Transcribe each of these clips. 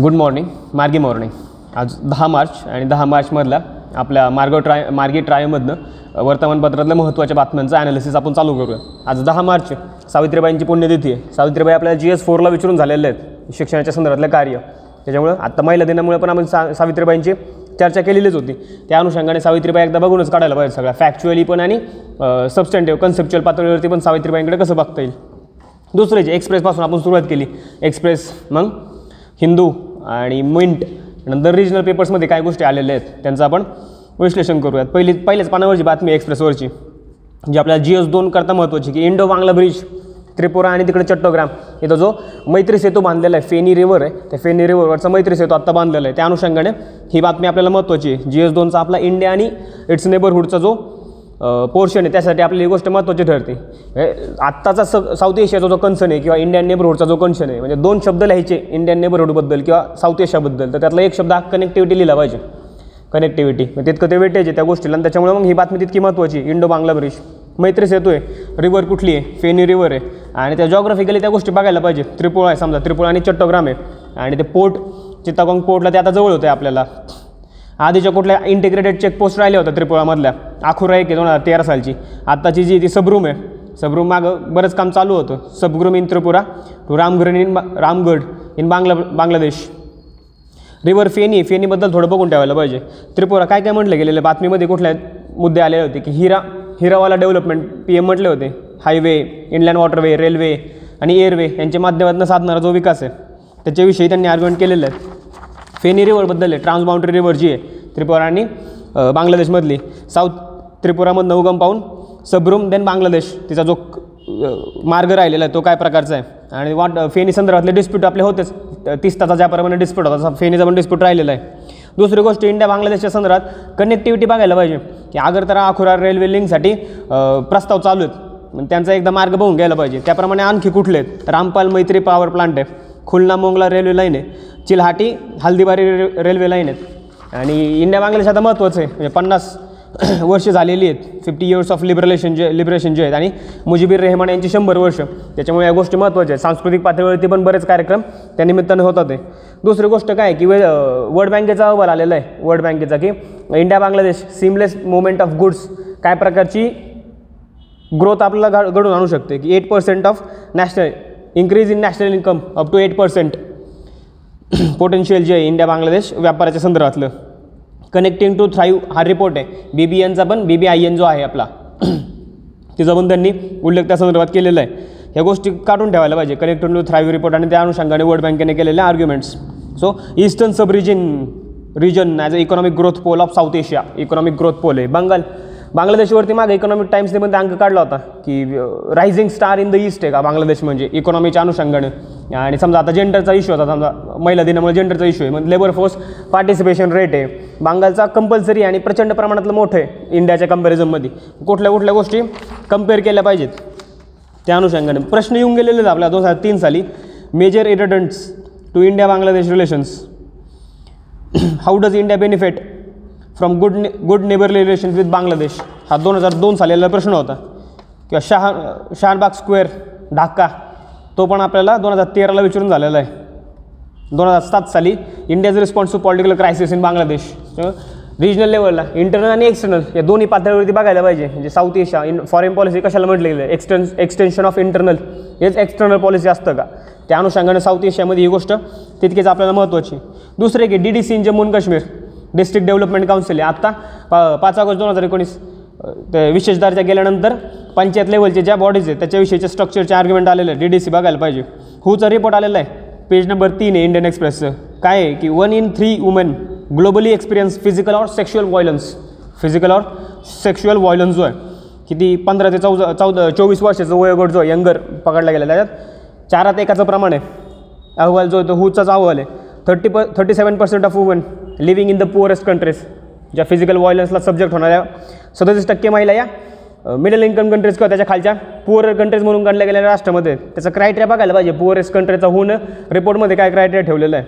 Good morning, मार्गी morning. आज 10 मार्च आणि 10 मार्चमधला आपल्या मार्गी ट्रायोमधनं वर्तमानपत्रातल्या महत्त्वाच्या बातम्यांचं ॲनालिसिस आपण चालू करूया. आज 10 मार्च सावित्रीबाईंची पुण्यतिथी आहे. सावित्रीबाई आपल्याला GS4ला विचारून झालेले आहेत शिक्षणाच्या संदर्भातलं कार्य. त्याच्यामुळं आत्ता महिला दिनामुळे पण आपण सावित्रीबाईंची चर्चा केलेलीच होती. त्या अनुषंगाने सावित्रीबाई एकदा बघूनच काढायला पाहिजे सगळ्या फॅक्च्युअली पण आणि सबस्टँटिव्ह कन्सेप्च्युअल पातळीवरती पण सावित्रीबाईंकडे कसं बघता येईल. दुसरे जे एक्सप्रेसपासून आपण सुरुवात केली. एक्सप्रेस, मग हिंदू आणि मिंट, नंतर रिजनल पेपर्समध्ये काय गोष्टी आलेल्या आहेत त्यांचं आपण विश्लेषण करूयात. पहिल्याच पानावरची बातमी एक्सप्रेसवरची जी आपल्याला GS2 करता महत्त्वाची की इंडो बांगला ब्रिज त्रिपुरा आणि तिकडे चट्टोग्राम इथं जो मैत्री सेतू बांधलेला आहे, फेनी रिव्हर आहे, त्या फेनी रिव्हरवरचा मैत्री सेतू आत्ता बांधलेला आहे. त्या अनुषंगाने ही बातमी आपल्याला महत्त्वाची आहे. GS2चा आपला इंडिया आणि इट्स नेबरहुडचा जो पोर्शन आहे त्यासाठी आपली ही गोष्ट महत्त्वाची ठरते. आत्ताचा साऊथ एशियाचा जो कन्सर्न आहे किंवा इंडियन नेबरहुडचा जो कन्सर्न आहे, म्हणजे 2 शब्द लिहायचे इंडियन नेबरहुडबद्दल किंवा साऊथ एशियाबद्दल, तर त्यातला एक शब्द हा कनेक्टिव्हिटी लिहिला पाहिजे. कनेक्टिव्हिटी तितकं ते वेटेज आहे त्या गोष्टीला, आणि त्याच्यामुळे मग ही बातमी तितकी महत्त्वाची. इंडो बांगला ब्रिज, मैत्री सेतू आहे, रिव्हर कुठली आहे, फेनी रिव्हर आहे, आणि त्या जॉग्राफिकली त्या गोष्टी बघायला पाहिजे. त्रिपुरा आहे समजा, त्रिपुरा आणि चट्टोग्राम आहे, आणि ते पोर्ट चित्तागोंग पोर्टला ते आता जवळ होतं आहे आपल्याला. आधीच्या कुठल्या इंटिग्रेटेड चेकपोस्ट राहिल्या होत्या त्रिपुरामधल्या, आखुरा एक 2013 सालची. आत्ताची जी ती सबरूम आहे, सबरूम मागं बरंच काम चालू होतं. Sabroom in Tripura to Ramgarh in Bangladesh. River फेनीबद्दल थोडं बघून ठेवायला पाहिजे. त्रिपुरा काय काय म्हटलं गेलेलं बातमीमध्ये, कुठल्या मुद्दे आलेले होते की हिरावाला डेव्हलपमेंट PM म्हटले होते. हायवे, इनलँड वॉटरवे, रेल्वे आणि एअरवे यांच्या माध्यमातून साधणारा जो विकास आहे त्याच्याविषयी त्यांनी आर्ग्युमेंट केलेलं आहे. फेनी रिव्हरबद्दल आहे, ट्रान्सबाउंडरी रिव्हर जी आहे त्रिपुरा आणि बांगलादेशमधली, साऊथ त्रिपुरामधनं उगम पाहून सबरूम देन बांगलादेश, तिचा जो मार्ग राहिलेला आहे तो काय प्रकारचा आहे. आणि फेनी संदर्भातले डिस्प्यूट आपले होतेच, 30 तासा ज्याप्रमाणे डिस्प्यूट होता फेनीचा पण डिस्प्यूट राहिलेला आहे. दुसरी गोष्ट, इंडिया बांगलादेशच्या संदर्भात कनेक्टिव्हिटी बघायला पाहिजे की आगरतळा आखुरा रेल्वे लिंकसाठी प्रस्ताव चालू आहेत, त्यांचा एकदा मार्ग बघून घ्यायला पाहिजे. त्याप्रमाणे आणखी कुठले आहेत, रामपाल मैत्री पॉवर प्लांट आहे, खुलना मोंगला रेल्वे लाईन आहे, चिलहाटी हल्दीबारी रेल्वे लाईन आहेत. आणि इंडिया बांगलादेश आता महत्त्वाचं आहे, म्हणजे 50 वर्ष झालेली आहेत, 50 years ऑफ लिबरेशन जे आहेत, आणि मुजीबुर रेहमान यांची 100 वर्ष. त्याच्यामुळे या गोष्टी महत्त्वाच्या आहेत. सांस्कृतिक पातळीवरती पण बरेच कार्यक्रम त्या निमित्तानं होतात. दुसरी गोष्ट काय की वर्ल्ड बँकेचा अहवाल आलेला आहे, वर्ल्ड बँकेचा, की India Bangladesh seamless movement of goods काय प्रकारची ग्रोथ आपल्याला घडून आणू शकते, की 8% of national increase in national income up to 8% potential जे आहे इंडिया बांगलादेश व्यापाराच्या संदर्भातलं. कनेक्टिंग टू थ्राईव्ह हा रिपोर्ट आहे, BBNचा पण, BBIN जो आहे आपला तिचा पण त्यांनी उल्लेख त्या संदर्भात केलेला आहे. ह्या गोष्टी काढून ठेवायला पाहिजे, कनेक्टिंग टू थ्राईव्ह रिपोर्ट आणि त्या अनुषंगाने वर्ल्ड बँकेने केलेल्या arguments. So eastern sub region as a economic growth pole of South Asia, economic growth pole आहे. बांगलादेशवरती मागे इकॉनॉमिक टाइम्सने पण अंक काढला होता की rising star in the east आहे का बांगलादेश, म्हणजे इकॉनॉमीच्या अनुषंगाने. आणि समजा आता जेंडरचा इश्यू होता, समजा महिला दिनामुळे जेंडरचा इश्यू आहे, म्हणजे लेबर फोर्स पार्टिसिपेशन रेट आहे बांगालचा कंपल्सरी आणि प्रचंड प्रमाणातलं मोठं आहे इंडियाच्या कंपॅरिझनमध्ये. कुठल्या गोष्टी कम्पेअर केल्या पाहिजेत त्या अनुषंगाने. प्रश्न येऊन गेलेले आहेत आपल्या 2003 साली, major irritants to India Bangladesh relations, how does India benefit from good neighbourly relations with Bangladesh. हा 2002 सालेला प्रश्न होता. किंवा शहानबाग स्क्वेअर ढाका, तो पण आपल्याला 2013ला विचारून झालेला आहे. 2007 साली India's response to political crisis in Bangladesh. Regional लेवलला इंटरनल आणि एक्सटर्नल या दोन्ही पातळीवरती बघायला पाहिजे. म्हणजे साऊथ एशिया फॉरेन पॉलिसी कशाला म्हटलं गेलं, एक्सटेन्शन ऑफ इंटरनल, हेच एक्सटर्नल पॉलिसी असतं का, त्या अनुषंगाने साऊथ एशियामध्ये ही गोष्ट तितकीच आपल्याला महत्त्वाची. दुसरे की DDC इन जम्मू आणि काश्मीर, डिस्ट्रिक्ट डेव्हलपमेंट काउन्सिल आहे. आत्ता 5 ऑगस्ट 2019 ते विशेष दर्जा गेल्यानंतर पंचायत लेवलचे ज्या बॉडीज आहेत त्याच्याविषयीचे स्ट्रक्चरचे आर्ग्युमेंट आलेलं आहे, DDC बघायला पाहिजे. हुचा रिपोर्ट आलेला आहे, पेज नंबर 3 आहे इंडियन एक्सप्रेसचं. काय आहे की 1 in 3 women globally experience physical और सेक्शुअल व्हायलन्स जो आहे, किती 15 ते 24 वर्षाचं वयोगट जो आहे यंगर पकडला गेला, त्याच्यात 4 1 प्रमाण आहे. अहवाल जो आहे तो हुचाच अहवाल आहे. 37% of women living in the poorest countries, ज्या फिजिकल व्हायलन्सला सब्जेक्ट होणाऱ्या 37% महिला या मिडल इन्कम कंट्रीज किंवा त्याच्या खालच्या पुअर कंट्रीज म्हणून गणल्या गेलेल्या राष्ट्रामध्ये. त्याचा क्रायटेरिया बघायला पाहिजे, पुअरेस्ट कंट्रीचा होऊन रिपोर्टमध्ये काय क्रायटेरिया ठेवलेला आहे.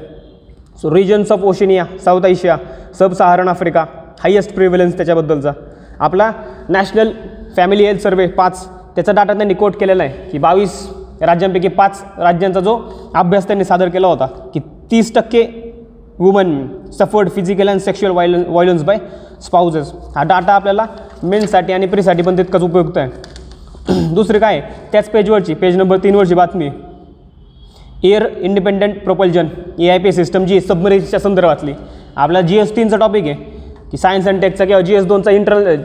So regions of Oceania, South Asia, sub Saharan Africa, highest prevalence त्याच्याबद्दलचा. आपला नॅशनल फॅमिली हेल्थ सर्वे 5 त्याचा डाटा त्यांनी कोट केलेला आहे की 22 राज्यांपैकी 5 राज्यांचा जो अभ्यास त्यांनी सादर केला होता की 30% women suffered physical and sexual violence by spouses. हा डाटा आपल्याला मेन्ससाठी आणि प्रीसाठी पण तितकाच उपयुक्त आहे. दुसरी काय त्याच पेजवरची पेज नंबर 3 वरची बातमी air independent propulsion AIP system जी सबमरीन्सच्या संदर्भातली. आपला GS3चा टॉपिक आहे की सायन्स अँड टेकचा किंवा GS2चा इंटरनल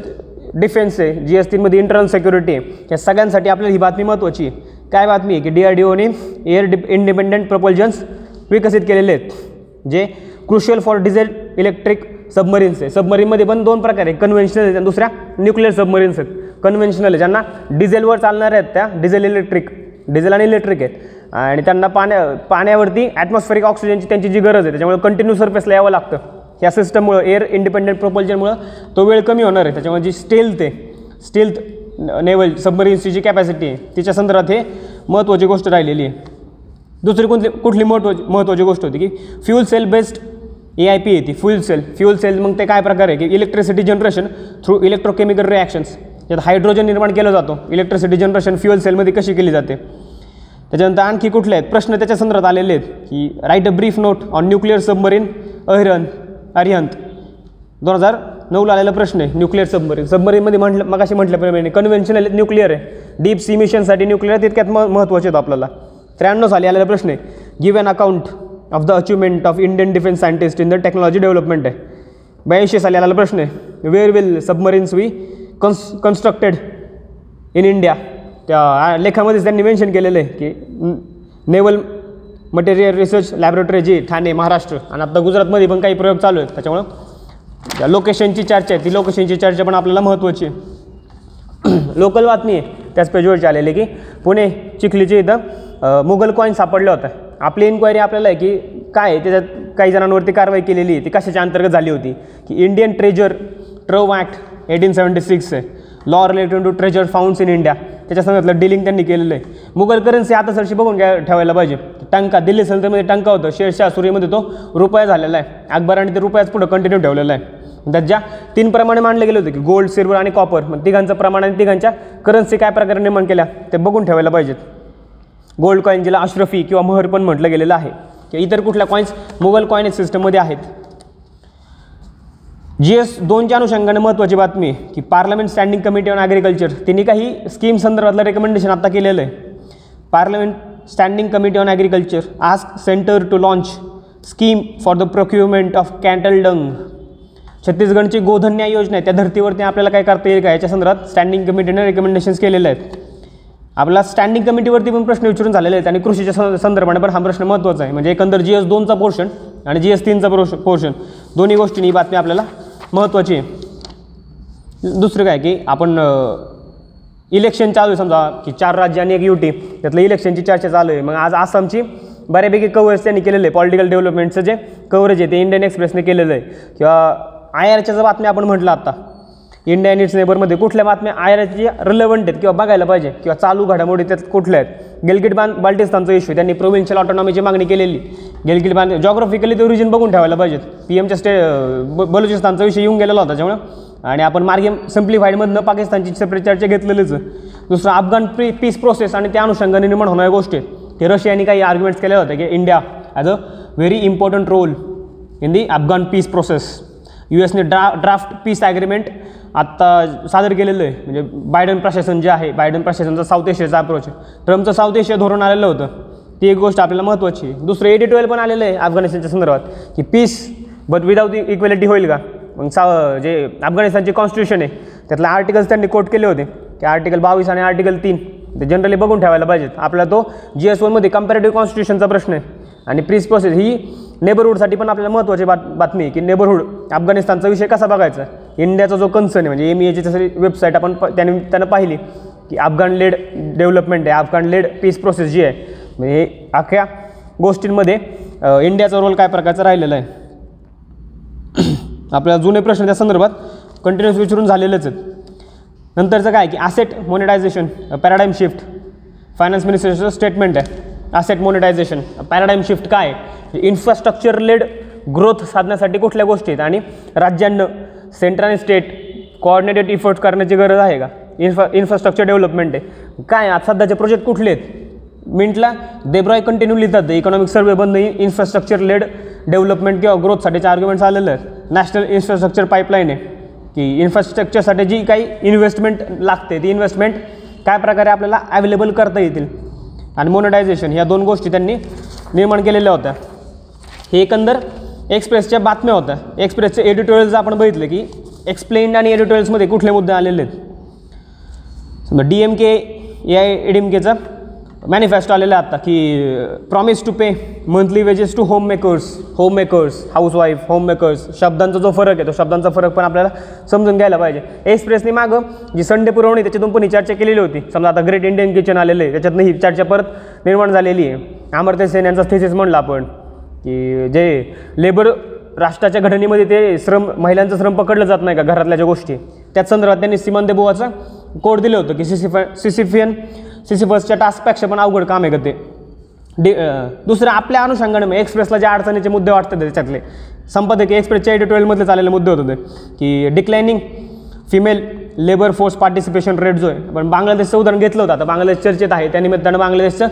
डिफेन्स आहे, GS3मध्ये इंटरनल सिक्युरिटी आहे. या सगळ्यांसाठी आपल्याला ही बातमी महत्त्वाची आहे. काय बातमी आहे की DRDOने एअर इंडिपेंडंट प्रोपल्जन्स विकसित केलेले आहेत जे crucial for diesel electric submarines आहे. सबमरीनमध्ये पण 2 प्रकार आहे, कन्व्हेन्शनल आहेत आणि दुसऱ्या न्यूक्लिअर सबमरीन्स आहेत. कन्व्हेन्शनल आहे ज्यांना डिझेलवर चालणाऱ्या आहेत, त्या डिझेल आणि इलेक्ट्रिक आहेत आणि त्यांना पाण्यावरती ॲटमॉस्फेरिक ऑक्सिजनची त्यांची जी गरज आहे त्याच्यामुळे कंटिन्यू सरफेसला यावं लागतं. ह्या सिस्टममुळं एअर इंडिपेंडंट प्रोपल्जनमुळं तो वेळ कमी होणार आहे. त्याच्यामुळे जी स्टेल्थ नेव्हल सबमरीन्सची जी कॅपॅसिटी आहे तिच्या संदर्भात हे महत्त्वाची गोष्ट राहिलेली आहे. दुसरी कुठली महत्त्वाची गोष्ट होती की फ्यूल सेल बेस्ड AIP आहे ती फ्यूल सेल. मग ते काय प्रकार आहे की electricity generation through electrochemical reactions, ज्यात हायड्रोजन निर्माण केलं जातो. इलेक्ट्रिसिटी जनरेशन फ्युएल सेलमध्ये कशी केली जाते. त्याच्यानंतर आणखी कुठले आहेत प्रश्न त्याच्या संदर्भात आलेले आहेत की write a brief note on nuclear submarine Arihant 2009ला आलेला प्रश्न आहे. न्यूक्लिअर सबमरीनमध्ये मगाशी म्हटल्याप्रमाणे कन्व्हेन्शनल न्यूक्लिअर आहे, डीप सी मिशनसाठी न्यूक्लिअर तितक्यात महत्त्वाचे आहेत आपल्याला. 93 साली आलेला प्रश्न आहे give an account of the achievement of Indian defence scientist in the technology development आहे. 82 साली आलेला प्रश्न आहे where will submarines we constructed in India. त्या लेखामध्येच त्यांनी मेन्शन केलेलं आहे की नेव्हल मटेरियल रिसर्च लॅबोरेटरी जी ठाणे महाराष्ट्र आणि आता गुजरातमध्ये पण काही प्रयोग चालू आहेत. त्याच्यामुळं त्या लोकेशनची चर्चा आहे, ती लोकेशनची चर्चा पण आपल्याला महत्त्वाची आहे. लोकल बातमी आहे त्याच पेजवरची आलेली की पुणे चिखलीचे इथं मुघल कॉईन सापडलं होतं. आपली इन्क्वायरी आपल्याला आहे की काय आहे त्याच्यात काही जणांवरती कारवाई केलेली आहे ती कशाच्या अंतर्गत झाली होती की इंडियन ट्रव ॲक्ट 1876 आहे, law related to treasure founds in India. त्याच्या संदर्भातलं डिलिंग त्यांनी केलेलं आहे. मुघल करन्सी आता सरशी बघून ठेवायला पाहिजे. टंका दिल्ली सल्तनतमध्ये टंका होतं, शेरशाह सुरीमध्ये तो रुपया झालेला आहे. अकबराने ते रुपयाच पुढं कंटिन्यू ठेवलेला आहे. त्यात ज्या 3 प्रमाणे मांडले गेले होते की गोल्ड, सिल्वर आणि कॉपर, मग तिघांचं प्रमाण आणि तिघांच्या करन्सी काय प्रकारे निर्माण केल्या ते बघून ठेवायला पाहिजेत. गोल्ड कॉईन जिला अशरफी किंवा महर पण म्हटलं गेलेलं आहे की इतर कुठल्या कॉईन्स मुघल कॉईन सिस्टममध्ये आहेत. GS2च्या अनुषंगाने महत्त्वाची बातमी आहे की parliament standing committee on agriculture त्यांनी काही स्कीम संदर्भातलं रेकमेंडेशन आता केलेलं आहे. Parliament standing committee on agriculture ask centre to launch scheme for the procurement of cattle dung. छत्तीसगडची गोधन्या योजना आहे त्या धर्तीवरती आपल्याला काय करता येईल का याच्या संदर्भात स्टँडिंग कमिटीने रेकमेंडेशन्स केलेले आहेत. आपला स्टँडिंग कमिटीवरती पण प्रश्न विचारून झालेले आहेत आणि कृषीच्या संदर्भाने पण हा प्रश्न महत्त्वाचा आहे. म्हणजे एकंदर GS2चा पोर्शन आणि GS3चा पोर्शन दोन्ही गोष्टींनी ही बातमी आपल्याला महत्त्वाची आहे. दुसरं काय की आपण इलेक्शन चालू आहे समजा की 4 राज्य आणि 1 UT त्यातलं इलेक्शनची चर्चा चालू आहे. मग आज आसामची बऱ्यापैकी कव्हरेज त्यांनी केलेलं आहे. पॉलिटिकल डेव्हलपमेंटचं जे कव्हरेज आहे ते इंडियन एक्सप्रेसने केलेलं आहे. किंवा IRच्या जर बातम्या आपण म्हटलं आता इंडिया आणि इट्स नेबरमध्ये कुठल्या बातम्या IRची रिलेव्हंट आहेत किंवा बघायला पाहिजे किंवा चालू घडामोडी त्यात कुठल्या आहेत. गिलगिट बाल्टिस्तानचा इश्यू त्यांनी प्रोव्हिन्शियल ऑटोनॉमीची मागणी केलेली. जॉग्राफिकली ते रिजन बघून ठेवायला पाहिजेत. PMच्या बलुचिस्तानचा विषय येऊन गेलेला होता त्याच्यामुळं आणि आपण मार्गे सिम्प्लिफाईडमधनं पाकिस्तानची सेपरेट चर्चा घेतलेलीच. दुसरं अफगाण पीस प्रोसेस आणि त्या अनुषंगाने निर्माण होणाऱ्या गोष्टी की रशियाने काही आर्ग्युमेंट्स केले होते की India as a very important role in the Afghan peace process. USने ड्राफ्ट पीस ॲग्रीमेंट आत्ता सादर केलेलं आहे. म्हणजे बायडन प्रशासन जे आहे, बायडन प्रशासनचा साऊथ एशियाचा अप्रोच आहे. ट्रम्पचं साऊथ एशिया धोरण आलेलं होतं, ती एक गोष्ट आपल्याला महत्त्वाची आहे. दुसरं 80-12 पण आलेलं आहे अफगाणिस्तानच्या संदर्भात की पीस बट विदाऊट इक्वेलिटी होईल का. मग जे अफगाणिस्तानचे कॉन्स्टिट्यूशन आहे त्यातले आर्टिकल्स त्यांनी कोट केले होते की आर्टिकल 22 आणि आर्टिकल 3 ते जनरली बघून ठेवायला पाहिजेत. आपला तो GS1मध्ये कंपॅरेटिव्ह कॉन्स्टिट्यूशनचा प्रश्न आहे. आणि पीस प्रोसेस ही नेबरहूडसाठी पण आपल्याला महत्त्वाची बातमी आहे की नेबरहूड अफगाणिस्तानचा विषय कसा बघायचा. इंडियाचा जो कन्सर्न आहे म्हणजे MEAची जसं वेबसाईट आपण त्यानं पाहिली की अफगाण लेड डेव्हलपमेंट आहे, अफगाण लेड पीस प्रोसेस जी आहे म्हणजे अख्ख्या गोष्टींमध्ये इंडियाचा रोल काय प्रकारचा राहिलेला आहे. आपल्याला जुने प्रश्न त्या संदर्भात कंटिन्युअस विचारून झालेलेच आहेत. नंतरचं काय की asset monetisation paradigm shift finance मिनिस्टरचं स्टेटमेंट आहे. ॲसेट मोनेटायझेशन पॅराडाईम शिफ्ट काय आहे, इन्फ्रास्ट्रक्चर लेड ग्रोथ साधण्यासाठी कुठल्या गोष्टी आहेत आणि राज्यांना सेंटर आणि स्टेट कोऑर्डिनेटेड इफर्ट्स करण्याची गरज आहे का. इन्फ्रास्ट्रक्चर डेव्हलपमेंट आहे काय, आज सध्याचे प्रोजेक्ट कुठले आहेत मिंटला देब्रॉय कंटिन्यू लिहितात इकॉनॉमिक सर्वे बंद इन्फ्रास्ट्रक्चर लेड डेव्हलपमेंट किंवा ग्रोथसाठीचे आर्ग्युमेंट्स आलेलं आहेत. नॅशनल इन्फ्रास्ट्रक्चर पाईपलाईन आहे की इन्फ्रास्ट्रक्चरसाठी जी काही इन्व्हेस्टमेंट लागते ती इन्व्हेस्टमेंट काय प्रकारे आपल्याला अवेलेबल करता येतील आणि मोनेटायझेशन ह्या 2 गोष्टी त्यांनी निर्माण केलेल्या होत्या. हे एकंदर एक्सप्रेसच्या बातम्या होत्या. एक्सप्रेसचे एडिटोरियल्स आपण बघितले की एक्सप्लेन्ड आणि एडिटोरियल्समध्ये कुठले मुद्दे आलेले आहेत. समजा DMK AIADMKचा मॅनिफेस्टो आलेला आता की promise to pay monthly wages to homemakers housewife homemakers. शब्दांचा जो फरक आहे तो शब्दांचा फरक पण आपल्याला समजून घ्यायला पाहिजे. एक्सप्रेसने मागं जी संडे पुरवणी त्याच्यातून पण ही चर्चा केलेली होती. समजा आता ग्रेट इंडियन किचन आलेलं आहे त्याच्यातनं ही चर्चा परत निर्माण झालेली आहे. अमर्त्य सेन यांचा थेसिस म्हणला आपण की जे लेबर राष्ट्राच्या घडणीमध्ये ते महिलांचं श्रम पकडलं जात नाही का घरातल्या ज्या गोष्टी त्यात संदर्भात त्यांनी सिमन दे बोवाचं कोड दिलं होतं की सिसिफसच्या टास्कपेक्षा पण अवघड काम आहे का ते. दुसरं आपल्या अनुषंगाने एक्सप्रेसला ज्या अडचणीचे मुद्दे वाटतात त्याच्यातले संपादक एक्सप्रेसच्या एडिटोरियलमधले चाललेले मुद्दे होते की declining female labour force participation rate जो आहे. पण बांगलादेशचं उदाहरण घेतलं होतं. आता बांगलादेश चर्चेत आहे त्यानिमित्तानं बांगलादेशचं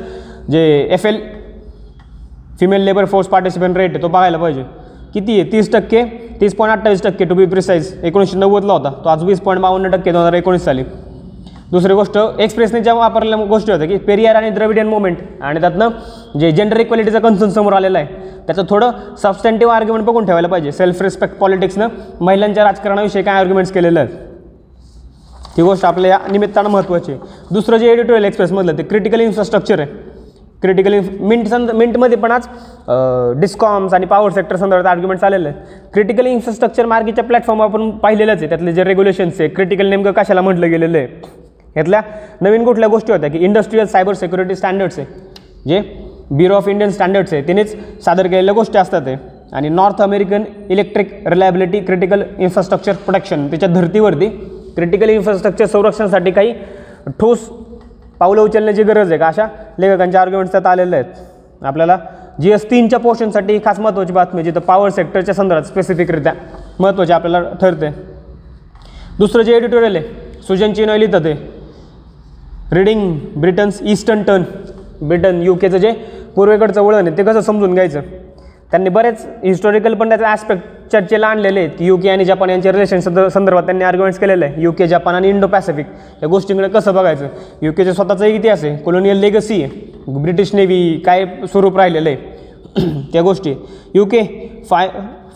जे FL female labour force participation rate आहे तो बघायला पाहिजे. किती आहे 30%, 30.28% टू बी प्रिसाईज 1990ला होता तो आज 20.52% 2019 साली. दुसरी गोष्ट एक्सप्रेसने ज्या वापरलेल्या गोष्टी होत्या की पेरियार आणि द्रविडियन मुवमेंट आणि त्यातनं जे जेंडर इक्वॅलिटीचा कन्सर्न समोर आलेला आहे त्याचं थोडं सबस्टँटिव्ह आर्ग्युमेंट बघून ठेवायला पाहिजे. सेल्फ रिस्पेक्ट पॉलिटिक्सनं महिलांच्या राजकारणाविषयी काय आर्ग्युमेंट्स केलेलं आहेत ती गोष्ट आपल्या या निमित्तानं महत्त्वाची आहे. दुसरं जे एडिटोरियल एक्सप्रेसमधलं ते क्रिटिकल इन्फ्रास्ट्रक्चर आहे. क्रिटिकल मिंटमध्ये पण आज डिस्कॉम्स आणि पॉवर सेक्टर संदर्भात आर्ग्युमेंट्स आलेले आहेत. क्रिटिकल इन्फ्रास्ट्रक्चर मार्केटच्या प्लॅटफॉर्म आपण पाहिलेलंच आहे. त्यातले जे रेग्युलेशन्स आहे क्रिटिकल नेमकं कशाला म्हटलं गेलेलं आहे. ह्यातल्या नवीन कुठल्या गोष्टी होत्या की इंडस्ट्रियल सायबर सिक्युरिटी स्टँडर्ड्स आहे जे ब्युरो ऑफ इंडियन स्टँडर्ड्स आहे त्यानेच सादर केलेल्या गोष्टी असतात ते. आणि north American electric reliability critical infrastructure protection त्याच्या धर्तीवरती क्रिटिकल इन्फ्रास्ट्रक्चर संरक्षणासाठी काही ठोस पावलं उचलण्याची गरज आहे का अशा लेखकांच्या आर्ग्युमेंट्स त्यात आलेले आहेत. आपल्याला GS 3च्या पोर्शनसाठी खास महत्त्वाची बातमी जिथं पॉवर सेक्टरच्या संदर्भात स्पेसिफिकरित्या महत्त्वाचे आपल्याला ठरते. दुसरं जे एडिटोरियल आहे सुजन चिनॉय लिहितं ते reading Britain's eastern turn. Britain UKचं जे पूर्वेकडचं वळण आहे ते कसं समजून घ्यायचं. त्यांनी बरेच हिस्टॉरिकल पण त्याचे ॲस्पेक्ट चर्चेला आणलेले आहेत की UK आणि जपान यांच्या रिलेशन संदर्भात त्यांनी आर्ग्युमेंट्स केलेलं आहे. UK जपान आणि इंडो पॅसिफिक या गोष्टींकडे कसं बघायचं. UKचा स्वतःचा इतिहास आहे कोलोनियल लेगसी आहे ब्रिटिश नेव्ही काय स्वरूप राहिलेलं आहे त्या गोष्टी. UK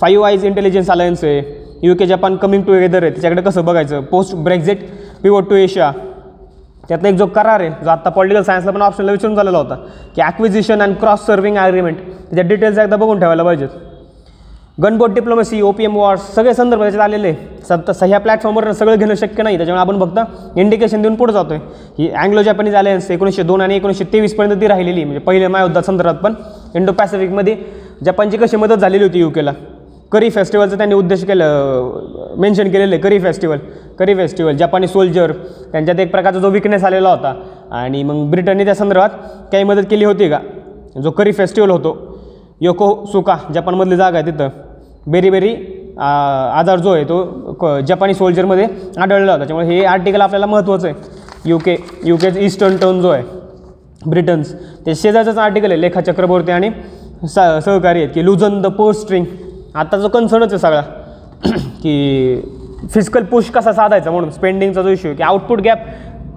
five eyes intelligence alliance आहे. UK जपान कमिंग टुगेदर आहे त्याच्याकडे कसं बघायचं. Post Brexit pivot to Asia त्यातला एक जो करार आहे जो आत्ता पॉलिटिकल सायन्सला पण ऑप्शनला विचारून झालेला होता की acquisition and cross serving agreement त्याच्या डिटेल्स एकदा बघून ठेवायला पाहिजेत. गनबोट डिप्लोमसी ओपीएम वॉर्स सगळे संदर्भ त्याच्यात आलेले. तसं ह्या प्लॅटफॉर्मवर सगळं घेणं शक्य नाही त्याच्यामुळे आपण फक्त इंडिकेशन देऊन पुढे जातो आहे की अँग्लो जॅपनीज अलायन्स 1902 आणि 1923पर्यंत ती राहिलेली म्हणजे पहिल्या महायुद्धात संदर्भात पण इंडो पॅसिफिकमध्ये जपानची कशी मदत झालेली होती UKला. करी फेस्टिवलचं त्यांनी उद्देश मेन्शन केलेलं आहे. करी फेस्टिवल जपानी सोल्जर त्यांच्यात एक प्रकारचा जो विकनेस आलेला होता आणि मग ब्रिटनने त्या संदर्भात काही मदत केली होती का. जो करी फेस्टिवल होतो योकोसुका जपानमधली जागा आहे तिथं बेरी आजार जो आहे तो जपानी सोल्जरमध्ये आढळला होता. त्यामुळे हे आर्टिकल आपल्याला महत्त्वाचं आहे. UKचं ईस्टर्न टर्न जो आहे ब्रिटन्स ते शेजारचंच आर्टिकल आहे. लेखा चक्रवर्ती आणि सहकारी आहेत की लुझन द पोस्ट स्ट्रिंग. आता जो कन्सर्नच आहे सगळा की फिजिकल पुश कसा साधायचा म्हणून स्पेंडिंगचा जो इश्यू की आउटपुट गॅप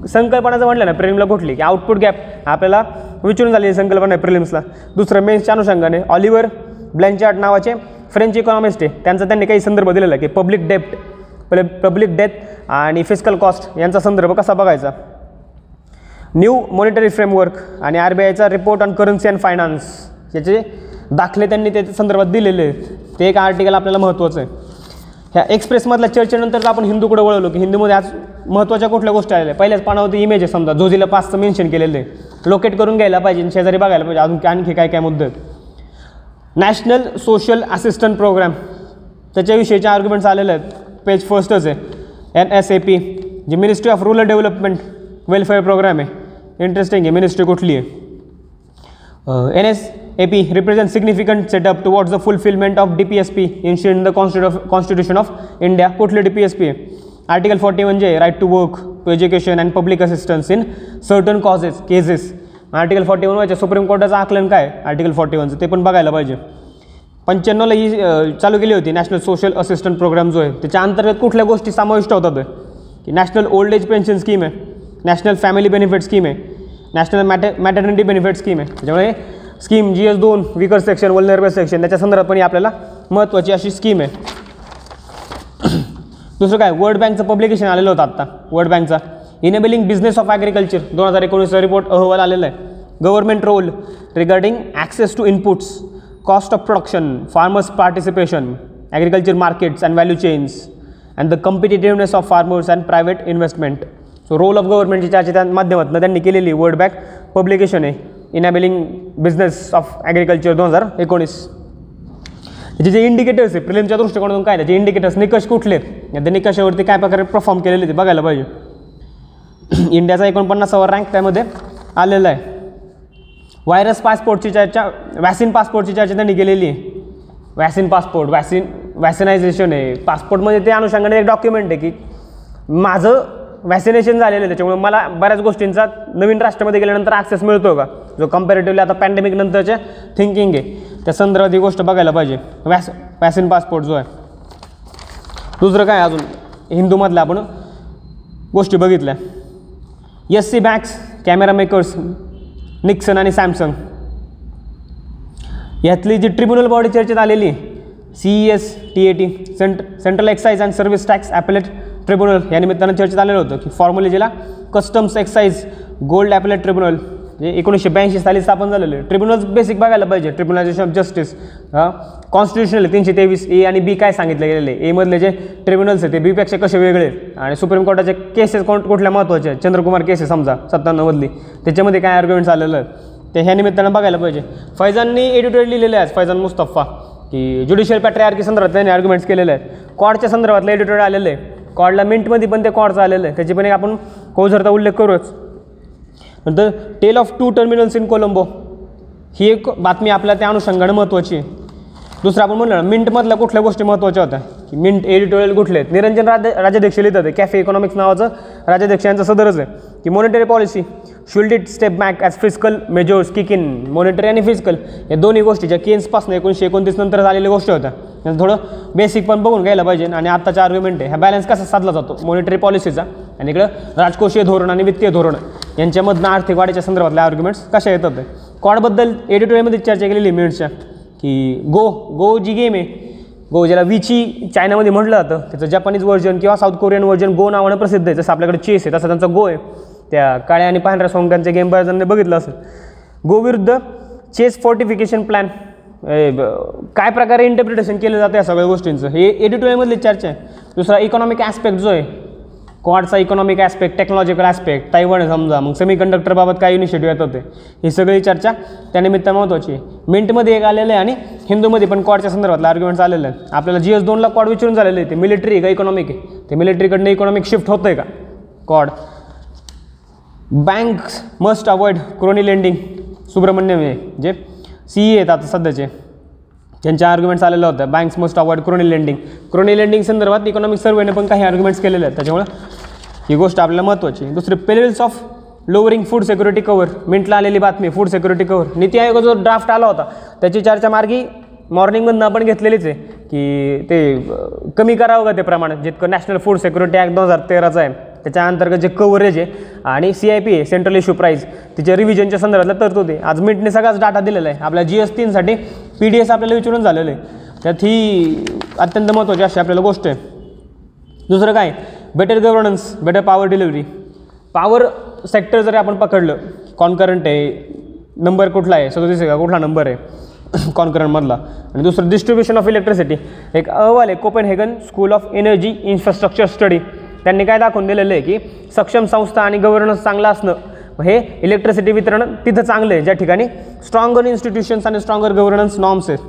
संकल्पनाचं म्हटलं ना प्रिलिमला कुठली की आउटपुट गॅप आपल्याला विचारून झालेली संकल्पना आहे प्रिलिम्सला. दुसरं मेन्सच्या अनुषंगाने ऑलिव्हर ब्लँचार्ड नावाचे फ्रेंच इकॉनॉमिस्ट आहे त्यांनी काही संदर्भ दिलेला आहे की पब्लिक डेथ आणि फिजिकल कॉस्ट यांचा संदर्भ कसा बघायचा. न्यू मॉनिटरी फ्रेमवर्क आणि RBIचा report on currency and finance याचे दाखले त्यांनी त्याच्या संदर्भात दिलेले आहेत. ते एक आर्टिकल आपल्याला महत्त्वाचं आहे. ह्या एक्सप्रेसमधल्या चर्चेनंतर आपण हिंदूकडे वळवलो की हिंदूमध्ये आज महत्त्वाच्या कुठल्या गोष्टी आलेल्या. पहिल्याच पानावरती इमेज आहे समजा झोजिला 5चं मेन्शन केलेलं आहे. लोकेट करून घ्यायला पाहिजे शेजारी बघायला पाहिजे अजून आणखी काय मुद्दे आहेत. नॅशनल सोशल असिस्टंट प्रोग्राम त्याच्याविषयीचे आर्ग्युमेंट्स आलेले आहेत. पेज फर्स्टच आहे. NSAP जी ministry of rural development welfare program आहे. इंटरेस्टिंग आहे मिनिस्ट्री कुठली आहे. NSAP represents significant setup towards the fulfillment of DPSP enshrined in the Constitution of India. कुठले DPSP आहे. Article 41 जे right to work to education and public assistance in certain cases article 41 व्हायच्या supreme कोर्टाचं आकलन काय article 41चं ते पण बघायला पाहिजे. 95ला ही चालू केली होती नॅशनल सोशल असिस्टंट प्रोग्राम जो आहे त्याच्या अंतर्गत कुठल्या गोष्टी समाविष्ट होतात की national old age pension scheme आहे, नॅशनल फॅमिली बेनिफिट स्कीम आहे, नॅशनल मॅटर्निटी बेनिफिट स्कीम आहे. त्याच्यामुळे scheme GS2 weaker section vulnerable section त्याच्या संदर्भात पण आपल्याला महत्त्वाची अशी स्कीम आहे. दुसरं काय वर्ल्ड बँकचं पब्लिकेशन आलेलं होतं आत्ता वर्ल्ड बँकचा इनेबलिंग बिझनेस ऑफ ॲग्रिकल्चर 2019चा रिपोर्ट अहवाल आलेला आहे. Government role regarding access to inputs, cost of production, farmers participation, agriculture markets and value chains and the competitiveness of farmers and private investment. So role of गव्हर्नमेंटची चर्चेच्या माध्यमातून त्यांनी केलेली world bank publication आहे enabling business of agriculture 2019. त्याचे जे indicators आहे प्रिलिमच्या दृष्टिकोनातून काय त्याचे इंडिकेटर्स निकष कुठले आहेत त्या निकषावरती काय प्रकारे परफॉर्म केलेले ते बघायला पाहिजे. इंडियाचा 49वा रँक त्यामध्ये आलेला आहे. व्हायरस पासपोर्टची चर्चा वॅक्सिन पासपोर्टची चर्चा त्यांनी केलेली आहे. वॅक्सिन पासपोर्ट वॅक्सिनायझेशन आहे पासपोर्टमध्ये ते अनुषंगाने एक डॉक्युमेंट आहे की माझं वॅक्सिनेशन झालेलं आहे त्याच्यामुळे मला बऱ्याच गोष्टींचा नवीन राष्ट्रामध्ये गेल्यानंतर ॲक्सेस मिळतो का जो कम्पॅरेटिव्हली आता पॅन्डेमिक नंतरच्या थिंकिंग आहे त्या संदर्भात ही गोष्ट बघायला पाहिजे वॅक्सिन पासपोर्ट जो आहे. दुसरं काय अजून हिंदूमधल्या आपण गोष्टी बघितल्या SC bags camera makers Nikon आणि सॅमसंग यातली जी ट्रिब्युनल बॉडी चर्चेत आलेली CES TAT central excise and service tax appellate tribunal या निमित्तानं चर्चेत आलेलं होतं की फॉर्मली ज्याला customs excise gold appellate tribunal जे 1982 साली स्थापन झालेलं आहे. ट्रिब्युनल्स बेसिक बघायला पाहिजे. ट्रिब्युनलायझेशन ऑफ जस्टिस कॉन्स्टिट्युशनल 323 A आणि B काय सांगितलं गेलेलं आहे. Aमधले जे ट्रिब्युनल्स आहे ते Bपेक्षा कसे वेगळे आणि सुप्रीम कोर्टाचे केसेस कुठल्या महत्त्वाचे आहेत चंद्रकुमार केसेस समजा 97मधली त्याच्यामध्ये काय आर्ग्युमेंट्स आलेलं आहे ते ह्या निमित्तानं बघायला पाहिजे. फैजाननी एडिटोरियल लिहिलेले आहेत फैजान मुस्तफा की ज्युडिशियल पॅट्रियार्की संदर्भात त्यांनी आर्ग्युमेंट्स केलेले आहेत. कॉडच्या संदर्भातलं एडिटोरियल आलेलं आहे. कॉडला मिंटमध्ये पण ते कॉडचं आलेलं आहे त्याची पण एक आपण कोझरचा उल्लेख करूच. नंतर tale of 2 terminals in Colombo ही एक बातमी आपल्या त्या अनुषंगाने महत्त्वाची आहे. दुसरं आपण म्हणलं मिंटमधल्या कुठल्या गोष्टी महत्त्वाच्या होत्या की मिंट एडिटोरियल कुठले आहेत. निरंजन राजाध्यक्ष लिहितात कॅफे इकॉनॉमिक्स नावाचं राजाध्यक्ष यांचं सदरच आहे की monetary policy should it step back as physical measures kick in. Monetary आणि फिजिकल या दोन्ही गोष्टी ज्या केन्सपासून 1929 नंतर झालेल्या गोष्टी होत्या थोडं बेसिक पण बघून घ्यायला पाहिजे. आणि आत्ताचा आर्ग्युमेंट आहे ह्या बॅलन्स कसा साधला जातो मॉनिटरी पॉलिसीचा आणि इकडं राजकोषीय धोरण आणि वित्तीय धोरण यांच्यामधनं आर्थिक वाढीच्या संदर्भातल्या आर्ग्युमेंट्स कशा येतात. कॉडबद्दल एडिटोरियलमध्ये चर्चा केलेली मिनिट्सच्या की गो जी गेम आहे गो ज्याला विची चायनामध्ये म्हटलं जातं त्याचं जपानीज व्हर्जन किंवा साऊथ कोरियन व्हर्जन गो नावानं प्रसिद्ध आहे. जसं आपल्याकडे चेस आहे तसं त्यांचा गो आहे. त्या काळ्या आणि पांढऱ्या सोंगट्यांचे गेम बऱ्याच जणांनी बघितलं असेल. गो विरुद्ध चेस फोर्टिफिकेशन प्लॅन काय प्रकारे इंटरप्रिटेशन केलं जातं या सगळ्या गोष्टींचं हे एडिटोरियलमधली चर्चा आहे. दुसरा इकॉनॉमिक ॲस्पेक्ट जो आहे क्वाडचा economic aspect technological aspect Taiwan समजा मग सेमीकंडक्टरबाबत काय इनिशिएटिव्ह येत होते ही सगळी चर्चा त्यानिमित्त महत्त्वाची आहे. मिंटमध्ये एक आलेलं आहे आणि हिंदूमध्ये पण क्वाडच्या संदर्भातले आर्ग्युमेंट्स आलेले आहेत. आपल्याला GS2ला क्वाड विचारून झालेलं आहे ते मिलिटरी आहे का इकॉनॉमिक आहे ते मिलिटरीकडनं इकॉनॉमिक शिफ्ट होतं आहे का Quad. Banks must avoid crony lending Subramanian आहे जे CE आहेत आता सध्याचे त्यांच्या आर्ग्युमेंट्स आलेल्या होत्या. Banks must avoid crony lending संदर्भात इकॉनॉमिक सर्वेने पण काही आर्ग्युमेंट्स केलेले आहेत त्याच्यामुळे ही गोष्ट आपल्याला महत्त्वाची. दुसरे perils of lowering food security cover मिंटला आलेली बातमी फूड सिक्युरिटी कव्हर नीती आयोगाचा जो ड्राफ्ट आला होता त्याची चर्चा मार्गी मॉर्निंगमधनं आपण घेतलेलीच आहे की ते कमी करावं का ते प्रमाण जितकं नॅशनल फूड सिक्युरिटी ॲक्ट 2013चं आहे त्याच्या अंतर्गत जे कव्हरेज आहे आणि CIP आहे सेंट्रल इश्यू प्राईस तिच्या रिव्हिजनच्या संदर्भातलं तरतुदी आज मिंटने सगळाच डाटा दिलेला आहे. आपल्या GS3 साठी PDS आपल्याला विचारून झालेलं आहे त्यात ही अत्यंत महत्त्वाची अशी आपल्याला गोष्ट आहे. दुसरं काय better governance better power delivery. Power sector जरी आपण पकडलं कॉन्करंट आहे नंबर कुठला आहे 37 का कुठला नंबर आहे कॉन्करंटमधला. आणि दुसरं डिस्ट्रीब्युशन ऑफ इलेक्ट्रिसिटी एक अहवाल आहे Copenhagen school of energy infrastructure study त्यांनी काय दाखवून दिलेलं आहे की सक्षम संस्था आणि गव्हर्नन्स चांगला असणं हे इलेक्ट्रिसिटी वितरण तिथं चांगलं आहे ज्या ठिकाणी स्ट्रॉंगर इन्स्टिट्यूशन्स आणि स्ट्रॉंगर गव्हर्नन्स नॉर्म्स आहेत.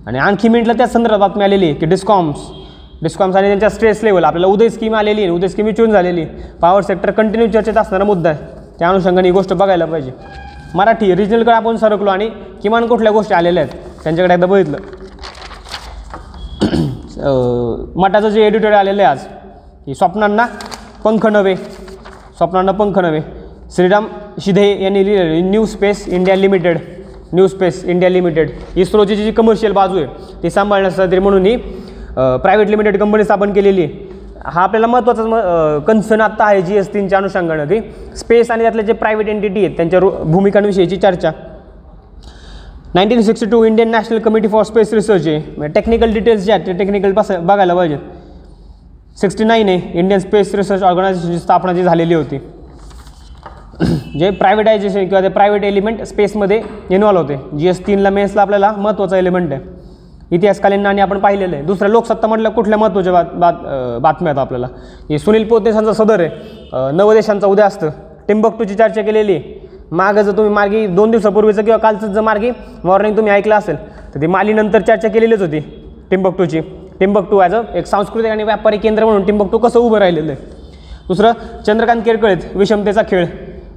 आणि आणखी मिनिटला त्याच संदर्भात बातमी आलेली आहे की डिस्कॉम्स आणि त्यांच्या स्ट्रेस लेवल आपल्याला उदय स्कीम आलेली आहे उदय स्कीम विचारून झालेली पॉवर सेक्टर कंटिन्यू चर्चेत असणारा मुद्दा आहे त्या अनुषंगाने ही गोष्ट बघायला पाहिजे. मराठी रिजनलकडे आपण सरकलो आणि किमान कुठल्या गोष्टी आलेल्या आहेत त्यांच्याकडे एकदा बघितलं. मठाचं जे एडिटोरियल आलेलं आहे आज की स्वप्नांना पंख नव्हे श्रीराम शिधे यांनी लिहिलेलं new space India limited, new space India limited, इस्रोची जी कमर्शियल बाजू आहे ती सांभाळण्यासाठी म्हणून ही प्रायव्हेट लिमिटेड कंपनी स्थापन केलेली आहे. हा आपल्याला महत्त्वाचा कन्सर्न आत्ता आहे GS3च्या अनुषंगानं की स्पेस आणि त्यातले जे प्रायव्हेट एंटिटी आहेत त्यांच्या भूमिकांविषयीची चर्चा. 1962 Indian national committee for space research आहे, म्हणजे टेक्निकल डिटेल्स जे आहेत ते टेक्निकल बघायला पाहिजेत. 69 आहे इंडियन स्पेस रिसर्च ऑर्गनायझेशनची स्थापना जी झालेली होती, जे प्रायव्हेटायझेशन किंवा ते प्रायव्हेट एलिमेंट स्पेसमध्ये इन्व्हॉल्व होते. GS3ला मेन्सला आपल्याला महत्त्वाचा एलिमेंट आहे. इतिहासकालीन आणि आपण पाहिलेलं आहे. दुसरं लोकसत्ता म्हटलं कुठल्या महत्त्वाच्या बातम्या आहेत आपल्याला, हे सुनील पोतनेसांचा सदर आहे, नवदेशांचा उदय असतं, टिंबक्टूची चर्चा केलेली आहे. मागं जर तुम्ही मार्गी 2 दिवसापूर्वीचं किंवा कालचं जर मार्गी मॉर्निंग तुम्ही ऐकलं असेल तर ती मालीनंतर चर्चा केलेलीच होती टिंबक्टूची. टिंबक्टू ॲज एक सांस्कृतिक आणि व्यापारी केंद्र म्हणून टिंबक्टू कसं उभं राहिलेलं आहे. दुसरं चंद्रकांत केळकळे विषमतेचा खेळ,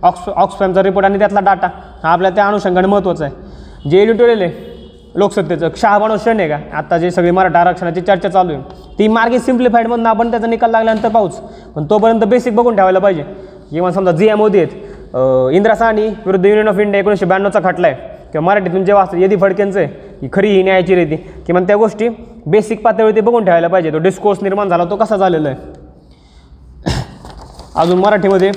ऑक्सफॅमचा रिपोर्ट आणि त्यातला डाटा हा आपल्या त्या अनुषंगाने महत्त्वाचा आहे. जे एडिटोरियल आहे लोकसत्तेचं शहाबानो क्षण आहे का, आता जे सगळी मराठा आरक्षणाची चर्चा चालू आहे ती मार्गे सिम्प्लिफाईडमधून आपण त्याचा निकाल लागल्यानंतर पाहूच, पण तोपर्यंत बेसिक बघून ठेवायला पाहिजे. किंवा समजा जी मोदी आहेत, इंदिरा साहनी विरुद्ध युनियन ऑफ इंडिया 1992चा खटला आहे, किंवा मराठीतून जेव्हा असतं यदी फडकेंचं आहे ही खरी ही न्यायाची रीती, किंवा त्या गोष्टी बेसिक पातळीवरती बघून ठेवायला पाहिजे. तो डिस्कोर्स निर्माण झाला तो कसा झालेला आहे. अजून मराठीमध्ये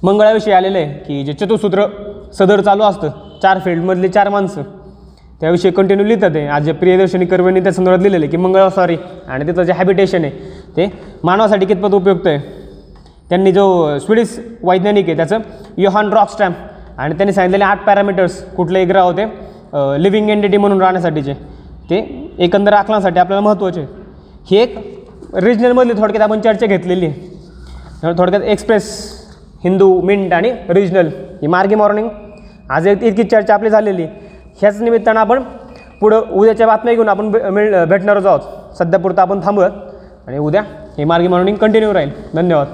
मंगळाविषयी आलेलं आहे की जे चतुसूत्र सदर चालू असतं 4 फील्डमधली 4 माणसं त्याविषयी कंटिन्यू लिहितात आहे. आज जे प्रियदर्शनी कर्वेंनी त्या संदर्भात लिहिलेलं आहे की मंगळ सॉरी आणि तिथं जे हॅबिटेशन आहे ते मानवासाठी कितपत उपयुक्त आहे. त्यांनी जो स्वीडिश वैज्ञानिक आहे त्याचं योहान रॉकस्टॅम आणि त्यांनी सांगितलेले 8 पॅरामीटर्स कुठलेही ग्रह होते लिव्हिंग एंटिटी म्हणून राहण्यासाठीचे, ते एकंदर आकलनासाठी आपल्याला महत्त्वाचे आहे. ही एक रिजनलमधली थोडक्यात आपण चर्चा घेतलेली आहे. थोडक्यात एक्सप्रेस, हिंदू, मिंट आणि रिजनल ही मार्गी मॉर्निंग आज इतकी चर्चा आपली झालेली. ह्याच निमित्तानं आपण पुढं उद्याच्या बातम्या घेऊन आपण भेटणारच आहोत. सध्यापुरतं आपण थांबूयात आणि उद्या ही मार्गी मॉर्निंग कंटिन्यू राहील. धन्यवाद.